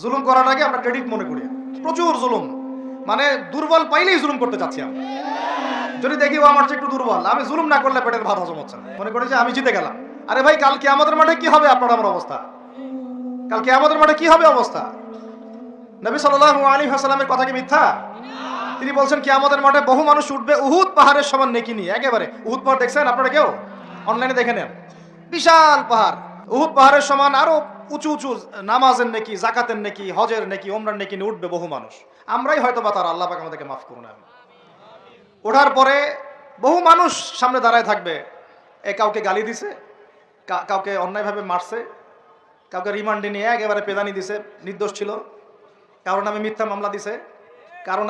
জুলুম করাটাকে আমরা ক্রেডিট মনে করি, প্রচুর জুলুম, মানে দুর্বল পাইলেই জুলুম করতে চাচ্ছি আমরা। যদি দেখি ও আমার চেয়ে একটু দুর্বল, আমি জুলুম না করলে পেটের ভাত হজম হচ্ছে না, মনে করি যে আমি জিতে গেলাম। আরে ভাই, কাল কিয়ামতের মাঠে কি হবে আপনার আমার অবস্থা? কাল কিয়ামতের মাঠে কি হবে অবস্থা? নবী সাল্লাল্লাহু আলাইহি ওয়াসাল্লামের কথা কি মিথ্যা? তিনি বলছেন কিয়ামতের মাঠে বহু মানুষ উঠবে উহুদ পাহাড়ের সমান নেকি নিয়ে। একেবারে উহুদ পাহাড় দেখছেন আপনারা কেউ? অনলাইনে দেখে নেন, বিশাল পাহাড়, উহুদ পাহাড়ের সমান, আরো উঁচু উঁচু নামাজের নেকি, জাকাতের নেকি, হজের নেকি, ওমরার নেকি নিয়ে উঠবে বহু মানুষ। আমরাই হয়তো বা তারা, আল্লাহ পাক আমাদেরকে মাফ করুন। ওঠার পরে বহু মানুষ সামনে দাঁড়ায় থাকবে। কাউকে গালি দিছে, কাউকে অন্যায়ভাবে মারছে, কাউকে রিমান্ডে নিয়ে একেবারে পেদানি দিছে, নির্দোষ ছিল, কারো নামে মিথ্যা মামলা দিছে, কারো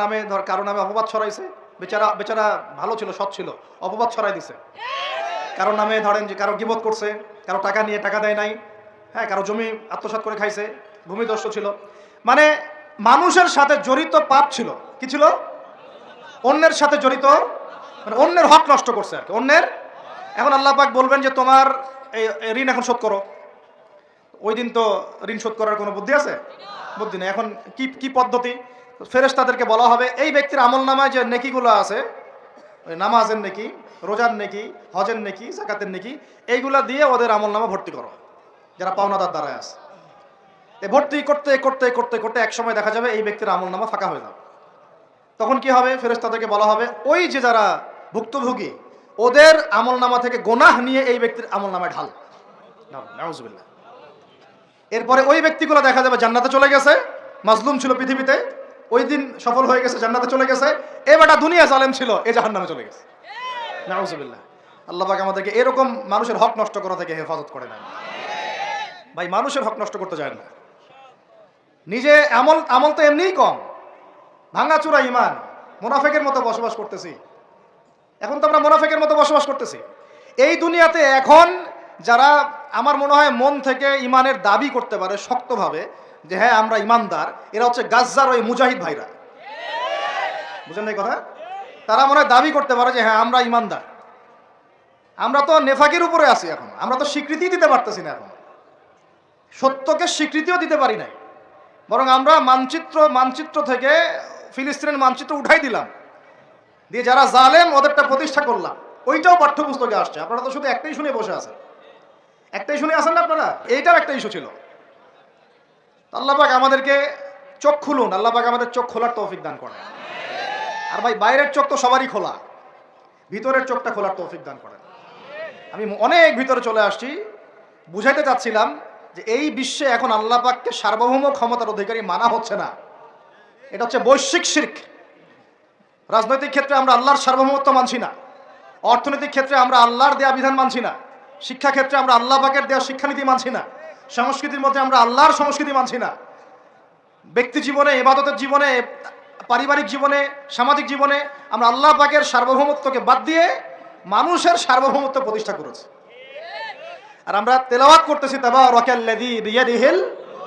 নামে অপবাদ ছড়াইছে, বেচারা বেচারা ভালো ছিল, সৎ ছিল, অপবাদ ছড়াই দিছে। কারো নামে ধরেন যে কারো গিবত করছে, কারো টাকা নিয়ে টাকা দেয় নাই, হ্যাঁ, কারো জমি আত্মসাৎ করে খাইছে, ভূমিদস্যু ছিল, মানে মানুষের সাথে জড়িত পাপ ছিল। কি ছিল? অন্যের সাথে জড়িত, মানে অন্যের হক নষ্ট করছে আর কি, অন্যের। এখন আল্লাহ পাক বলবেন যে তোমার এই ঋণ এখন শোধ করো। ওই দিন তো ঋণ শোধ করার কোনো বুদ্ধি আছে? বুদ্ধি নেই। এখন কি কি পদ্ধতি? ফেরেশতাদেরকে বলা হবে এই ব্যক্তির আমলনামায় যে নেকিগুলো আছে, ওই নামাজের নেকি, রোজার নেকি, হজের নেকি, যাকাতের নেকি, এইগুলা দিয়ে ওদের আমলনামা ভর্তি করো, যারা পাওনাদার দ্বারায় আছে। ভর্তি করতে করতে করতে করতে এক সময় দেখা যাবে এই ব্যক্তির আমলনামা ফাঁকা হয়ে যাবে। তখন কি হবে? ফেরেশতাদেরকে বলা হবে ওই যে যারা ভুক্তভোগী, ওদের আমলনামা থেকে গোনাহ নিয়ে এই ব্যক্তির আমলনামায় ঢাল। নাউজুবিল্লাহ। এরপরে ওই ব্যক্তিগুলো দেখা যাবে জান্নাতে চলে গেছে, মাজলুম ছিল পৃথিবীতে, ওই দিন সফল হয়ে গেছে, জান্নাতে চলে গেছে। এবারটা দুনিয়া জালেম ছিল, এ জাহান্নামে চলে গেছে। নাউজুবিল্লাহ। আল্লাহ পাক আমাদেরকে এরকম মানুষের হক নষ্ট করা থেকে হেফাজত করে না। ভাই, মানুষের হক নষ্ট করতে যায় না। নিজে আমল তো এমনিই কম, ভাঙাচুরা ইমান, মুনাফিকের মতো বসবাস করতেছি। এখন তো আমরা মুনাফিকের মতো বসবাস করতেছি এই দুনিয়াতে। এখন যারা আমার মনে হয় মন থেকে ইমানের দাবি করতে পারে শক্তভাবে যে হ্যাঁ আমরা ইমানদার, এরা হচ্ছে গাজ্জার ওই মুজাহিদ ভাইরা। বুঝেন এই কথা? তারা মনে হয় দাবি করতে পারে যে হ্যাঁ আমরা ইমানদার। আমরা তো নেফাকের উপরে আছি, এখন আমরা তো স্বীকৃতি দিতে পারতেছি না, এখন সত্যকে স্বীকৃতিও দিতে পারি নাই। বরং আমরা মানচিত্র থেকে ফিলিস্তিনের মানচিত্র উঠাই দিলাম, দিয়ে যারা জালেম ওদেরটা প্রতিষ্ঠা করলাম। ওইটাও পাঠ্যপুস্তকে আসছে। আপনারা তো শুধু একটাই শুনে বসে আছেন, একটাই শুনে আসেন না আপনারা? এইটাও একটা ইস্যু ছিল। আল্লাহ পাক আমাদেরকে চোখ খুলুন, আল্লাহ পাক আমাদের চোখ খোলার তৌফিক দান করেন। আর ভাই, বাইরের চোখ তো সবারই খোলা, ভিতরের চোখটা খোলার তৌফিক দান করেন। আমি অনেক ভিতরে চলে আসছি, বুঝাইতে চাচ্ছিলাম যে এই বিশ্বে এখন আল্লাহ পাককে সার্বভৌম ক্ষমতার অধিকারী মানা হচ্ছে না। এটা হচ্ছে বৈশ্বিক শিরক। রাজনৈতিক ক্ষেত্রে আমরা আল্লাহর সার্বভৌমত্ব মানছি না, অর্থনৈতিক ক্ষেত্রে আমরা আল্লাহর দেয়া বিধান মানছি না, শিক্ষা ক্ষেত্রে আমরা আল্লাহ পাকের দেয়া শিক্ষানীতি মানছি না, সংস্কৃতির মধ্যে আমরা আল্লাহর সংস্কৃতি মানছি না, ব্যক্তি জীবনে, ইবাদতের জীবনে, পারিবারিক জীবনে, সামাজিক জীবনে আমরা আল্লাহ পাকের সার্বভৌমত্বকে বাদ দিয়ে মানুষের সার্বভৌমত্ব প্রতিষ্ঠা করেছি। আর আমরা তেলাওয়াত করতেছি তাবারাকাল্লাযী বিয়াদিহিল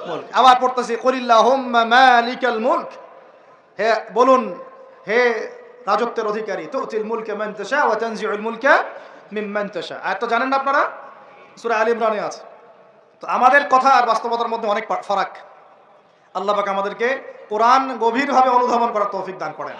মুলক, আবার পড়তেছি কুলিল্লাহুম্মা মালিকাল মুলক, হে বলুন হে রাজত্বের অধিকারী, তুতিল মুলকা মান তাশা ওয়া তানজিউল মুলকা মিম্মান তাশা। আর তো জানেন না আপনারা, সূরা আলে ইমরানে আছে। তো আমাদের কথা আর বাস্তবতার মধ্যে অনেক ফারাক। আল্লাহ পাক আমাদেরকে কোরআন গভীরভাবে অনুধাবন করার তৌফিক দান করেন।